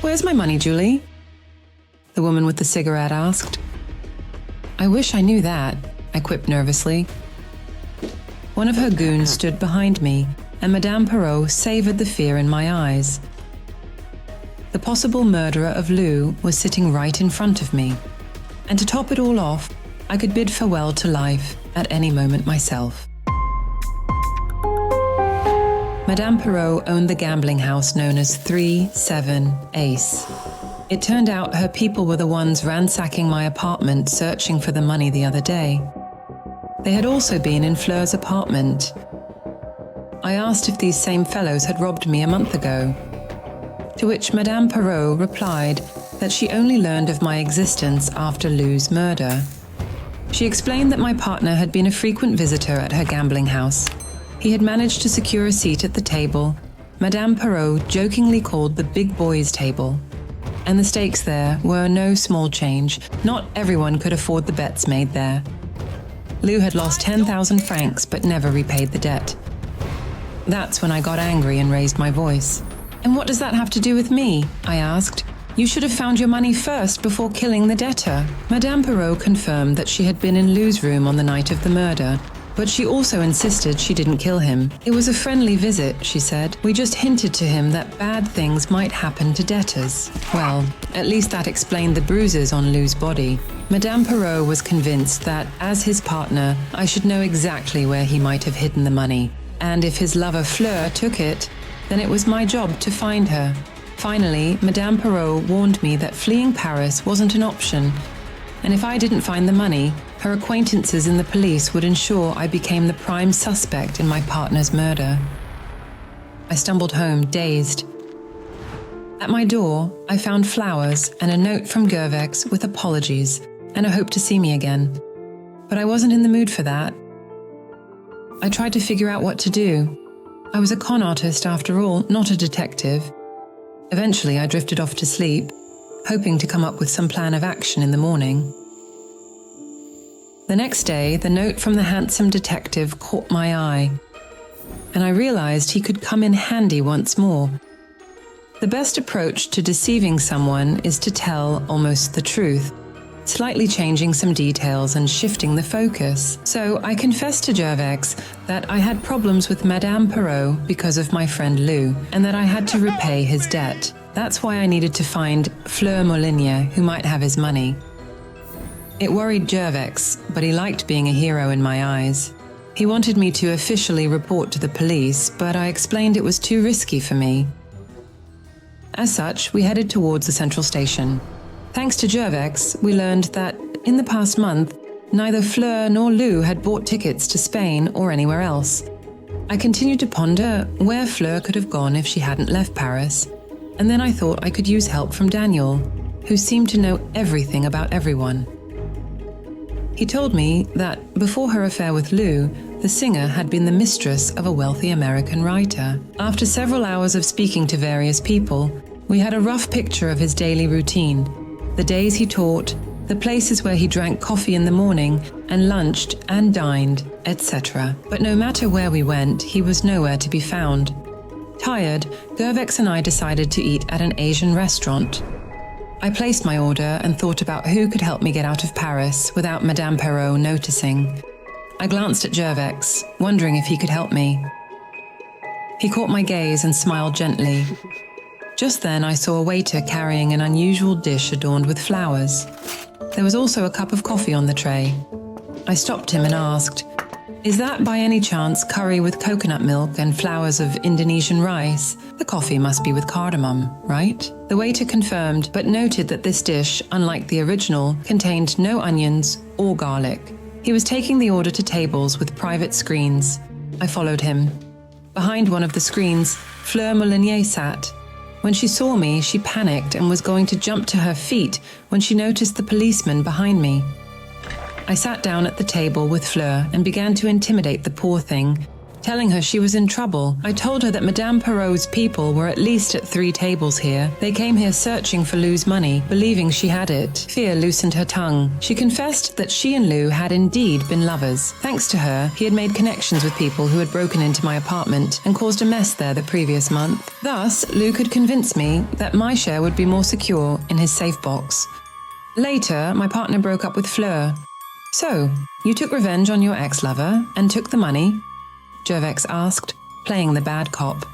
Where's my money, Julie? The woman with the cigarette asked. I wish I knew that, I quipped nervously. One of her goons stood behind me, and Madame Perrault savored the fear in my eyes. The possible murderer of Lou was sitting right in front of me, and to top it all off, I could bid farewell to life at any moment myself. Madame Perrault owned the gambling house known as 3-7 Ace. It turned out her people were the ones ransacking my apartment searching for the money the other day. They had also been in Fleur's apartment. I asked if these same fellows had robbed me a month ago, to which Madame Perrault replied that she only learned of my existence after Lou's murder. She explained that my partner had been a frequent visitor at her gambling house. He had managed to secure a seat at the table Madame Perrault jokingly called the big boys' table. And the stakes there were no small change. Not everyone could afford the bets made there. Lou had lost 10,000 francs but never repaid the debt. That's when I got angry and raised my voice. And what does that have to do with me? I asked. You should have found your money first before killing the debtor. Madame Perrault confirmed that she had been in Lou's room on the night of the murder, but she also insisted she didn't kill him. It was a friendly visit, she said. We just hinted to him that bad things might happen to debtors. Well, at least that explained the bruises on Lou's body. Madame Perrault was convinced that, as his partner, I should know exactly where he might have hidden the money. And if his lover Fleur took it, then it was my job to find her. Finally, Madame Perrault warned me that fleeing Paris wasn't an option, and if I didn't find the money, her acquaintances in the police would ensure I became the prime suspect in my partner's murder. I stumbled home, dazed. At my door, I found flowers and a note from Gervais with apologies and a hope to see me again. But I wasn't in the mood for that. I tried to figure out what to do. I was a con artist after all, not a detective. Eventually, I drifted off to sleep, hoping to come up with some plan of action in the morning. The next day, the note from the handsome detective caught my eye, and I realized he could come in handy once more. The best approach to deceiving someone is to tell almost the truth, slightly changing some details and shifting the focus. So I confessed to Gervais that I had problems with Madame Perrault because of my friend Lou, and that I had to repay his debt. That's why I needed to find Fleur Molinier, who might have his money. It worried Gervais, but he liked being a hero in my eyes. He wanted me to officially report to the police, but I explained it was too risky for me. As such, we headed towards the central station. Thanks to Gervais, we learned that, in the past month, neither Fleur nor Lou had bought tickets to Spain or anywhere else. I continued to ponder where Fleur could have gone if she hadn't left Paris, and then I thought I could use help from Daniel, who seemed to know everything about everyone. He told me that, before her affair with Lou, the singer had been the mistress of a wealthy American writer. After several hours of speaking to various people, we had a rough picture of his daily routine, the days he taught, the places where he drank coffee in the morning and lunched and dined, etc. But no matter where we went, he was nowhere to be found. Tired, Gervais and I decided to eat at an Asian restaurant. I placed my order and thought about who could help me get out of Paris without Madame Perrault noticing. I glanced at Gervais, wondering if he could help me. He caught my gaze and smiled gently. Just then I saw a waiter carrying an unusual dish adorned with flowers. There was also a cup of coffee on the tray. I stopped him and asked, "Is that by any chance curry with coconut milk and flowers of Indonesian rice? The coffee must be with cardamom, right?" The waiter confirmed, but noted that this dish, unlike the original, contained no onions or garlic. He was taking the order to tables with private screens. I followed him. Behind one of the screens, Fleur Molinier sat. When she saw me, she panicked and was going to jump to her feet when she noticed the policeman behind me. I sat down at the table with Fleur and began to intimidate the poor thing, telling her she was in trouble. I told her that Madame Perrault's people were at least at 3 tables here. They came here searching for Lou's money, believing she had it. Fear loosened her tongue. She confessed that she and Lou had indeed been lovers. Thanks to her, he had made connections with people who had broken into my apartment and caused a mess there the previous month. Thus, Lou could convince me that my share would be more secure in his safe box. Later, my partner broke up with Fleur. "So, you took revenge on your ex-lover and took the money?" Gervais asked, playing the bad cop.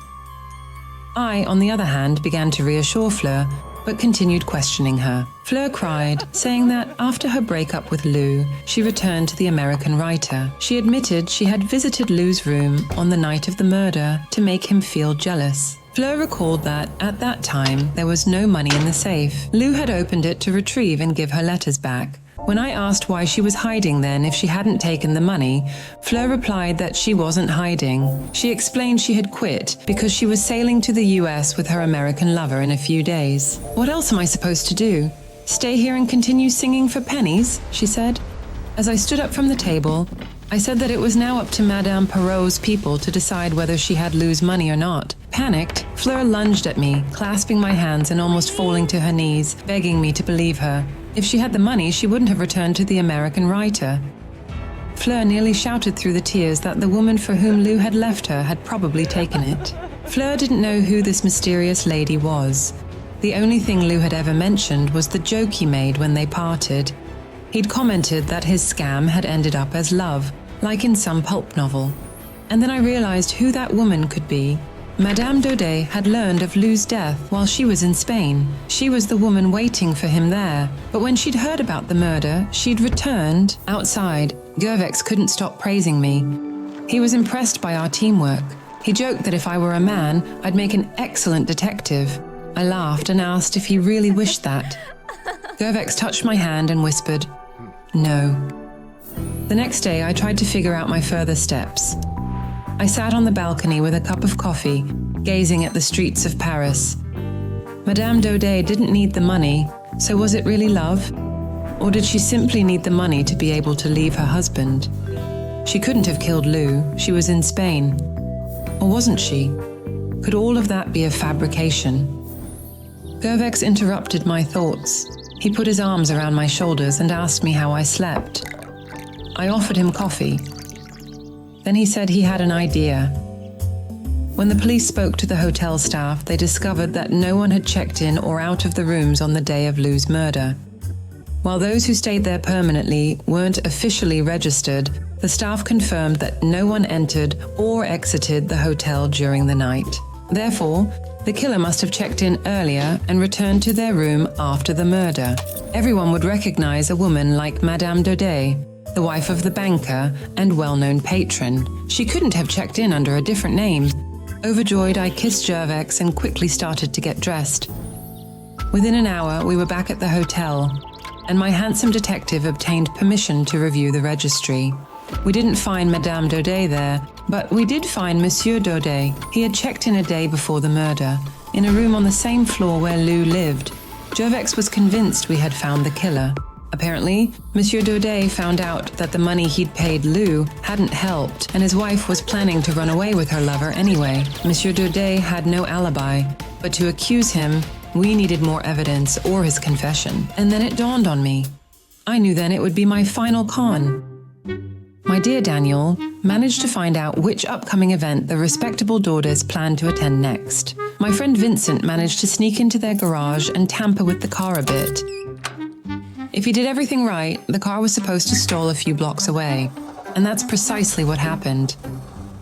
I, on the other hand, began to reassure Fleur, but continued questioning her. Fleur cried, saying that after her breakup with Lou, she returned to the American writer. She admitted she had visited Lou's room on the night of the murder to make him feel jealous. Fleur recalled that, at that time, there was no money in the safe. Lou had opened it to retrieve and give her letters back. When I asked why she was hiding then if she hadn't taken the money, Fleur replied that she wasn't hiding. She explained she had quit because she was sailing to the US with her American lover in a few days. "What else am I supposed to do? Stay here and continue singing for pennies?" she said. As I stood up from the table, I said that it was now up to Madame Perrault's people to decide whether she had Lou's money or not. Panicked, Fleur lunged at me, clasping my hands and almost falling to her knees, begging me to believe her. If she had the money, she wouldn't have returned to the American writer. Fleur nearly shouted through the tears that the woman for whom Lou had left her had probably taken it. Fleur didn't know who this mysterious lady was. The only thing Lou had ever mentioned was the joke he made when they parted. He'd commented that his scam had ended up as love, like in some pulp novel. And then I realized who that woman could be. Madame Daudet had learned of Lou's death while she was in Spain. She was the woman waiting for him there. But when she'd heard about the murder, she'd returned. Outside, Gervais couldn't stop praising me. He was impressed by our teamwork. He joked that if I were a man, I'd make an excellent detective. I laughed and asked if he really wished that. Gervais touched my hand and whispered, "No." The next day, I tried to figure out my further steps. I sat on the balcony with a cup of coffee, gazing at the streets of Paris. Madame Daudet didn't need the money, so was it really love? Or did she simply need the money to be able to leave her husband? She couldn't have killed Lou, she was in Spain. Or wasn't she? Could all of that be a fabrication? Gervais interrupted my thoughts. He put his arms around my shoulders and asked me how I slept. I offered him coffee. Then he said he had an idea. When the police spoke to the hotel staff, they discovered that no one had checked in or out of the rooms on the day of Lou's murder. While those who stayed there permanently weren't officially registered, the staff confirmed that no one entered or exited the hotel during the night. Therefore, the killer must have checked in earlier and returned to their room after the murder. Everyone would recognize a woman like Madame Daudet, the wife of the banker and well-known patron. She couldn't have checked in under a different name. Overjoyed, I kissed Gervais and quickly started to get dressed. Within an hour, we were back at the hotel, and my handsome detective obtained permission to review the registry. We didn't find Madame Daudet there, but we did find Monsieur Daudet. He had checked in a day before the murder, in a room on the same floor where Lou lived. Gervais was convinced we had found the killer. Apparently, Monsieur Daudet found out that the money he'd paid Lou hadn't helped, and his wife was planning to run away with her lover anyway. Monsieur Daudet had no alibi, but to accuse him, we needed more evidence or his confession. And then it dawned on me. I knew then it would be my final con. My dear Daniel managed to find out which upcoming event the respectable Daughters planned to attend next. My friend Vincent managed to sneak into their garage and tamper with the car a bit. If he did everything right, the car was supposed to stall a few blocks away. And that's precisely what happened.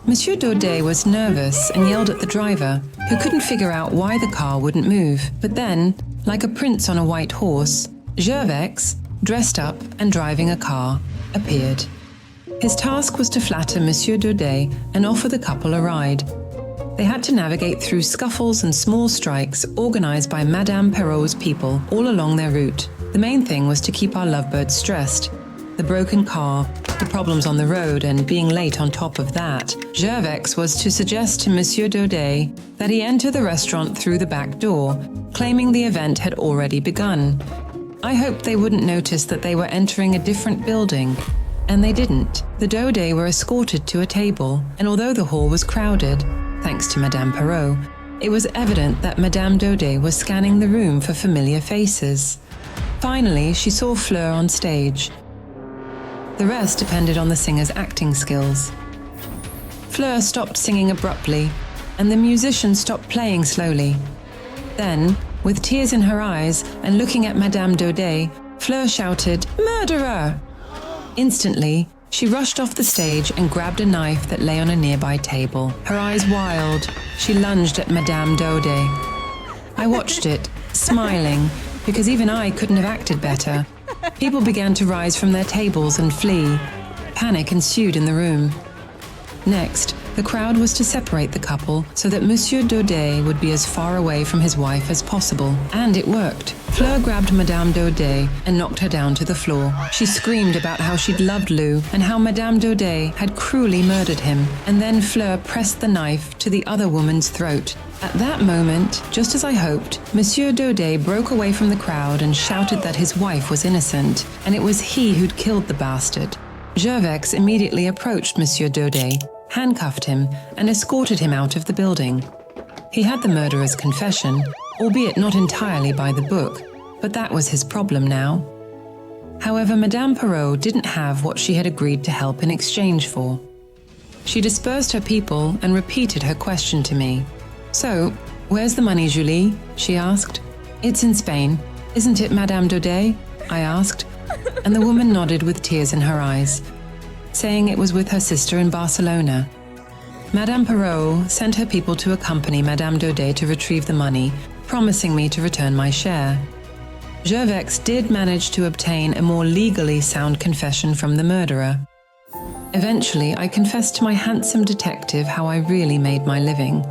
Monsieur Daudet was nervous and yelled at the driver, who couldn't figure out why the car wouldn't move. But then, like a prince on a white horse, Gervais, dressed up and driving a car, appeared. His task was to flatter Monsieur Daudet and offer the couple a ride. They had to navigate through scuffles and small strikes organized by Madame Perrault's people all along their route. The main thing was to keep our lovebirds stressed. The broken car, the problems on the road, and being late on top of that. Gervais was to suggest to Monsieur Daudet that he enter the restaurant through the back door, claiming the event had already begun. I hoped they wouldn't notice that they were entering a different building, And they didn't. The Daudet were escorted to a table, and although the hall was crowded, thanks to Madame Perrault, it was evident that Madame Daudet was scanning the room for familiar faces. Finally, she saw Fleur on stage. The rest depended on the singer's acting skills. Fleur stopped singing abruptly, and the musician stopped playing slowly. Then, with tears in her eyes and looking at Madame Daudet, Fleur shouted, "Murderer!" Instantly, she rushed off the stage and grabbed a knife that lay on a nearby table. Her eyes wild, she lunged at Madame Daudet. I watched it, smiling, because even I couldn't have acted better. People began to rise from their tables and flee. Panic ensued in the room. Next, the crowd was to separate the couple so that Monsieur Daudet would be as far away from his wife as possible. And it worked. Fleur grabbed Madame Daudet and knocked her down to the floor. She screamed about how she'd loved Lou and how Madame Daudet had cruelly murdered him. And then Fleur pressed the knife to the other woman's throat. At that moment, just as I hoped, Monsieur Daudet broke away from the crowd and shouted that his wife was innocent, and it was he who'd killed the bastard. Gervais immediately approached Monsieur Daudet, handcuffed him, and escorted him out of the building. He had the murderer's confession, albeit not entirely by the book, but that was his problem now. However, Madame Perrault didn't have what she had agreed to help in exchange for. She dispersed her people and repeated her question to me. "So, where's the money, Julie?" she asked. "It's in Spain. Isn't it, Madame Daudet?" I asked, and the woman nodded with tears in her eyes, saying it was with her sister in Barcelona. Madame Perrault sent her people to accompany Madame Daudet to retrieve the money, promising me to return my share. Gervais did manage to obtain a more legally sound confession from the murderer. Eventually, I confessed to my handsome detective how I really made my living.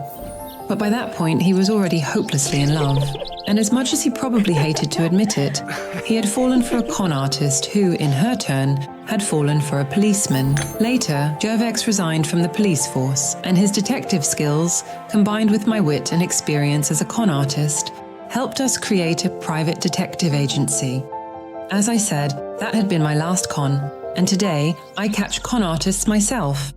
But by that point, he was already hopelessly in love. And as much as he probably hated to admit it, he had fallen for a con artist who, in her turn, had fallen for a policeman. Later, Gervais resigned from the police force, and his detective skills, combined with my wit and experience as a con artist, helped us create a private detective agency. As I said, that had been my last con, and today I catch con artists myself.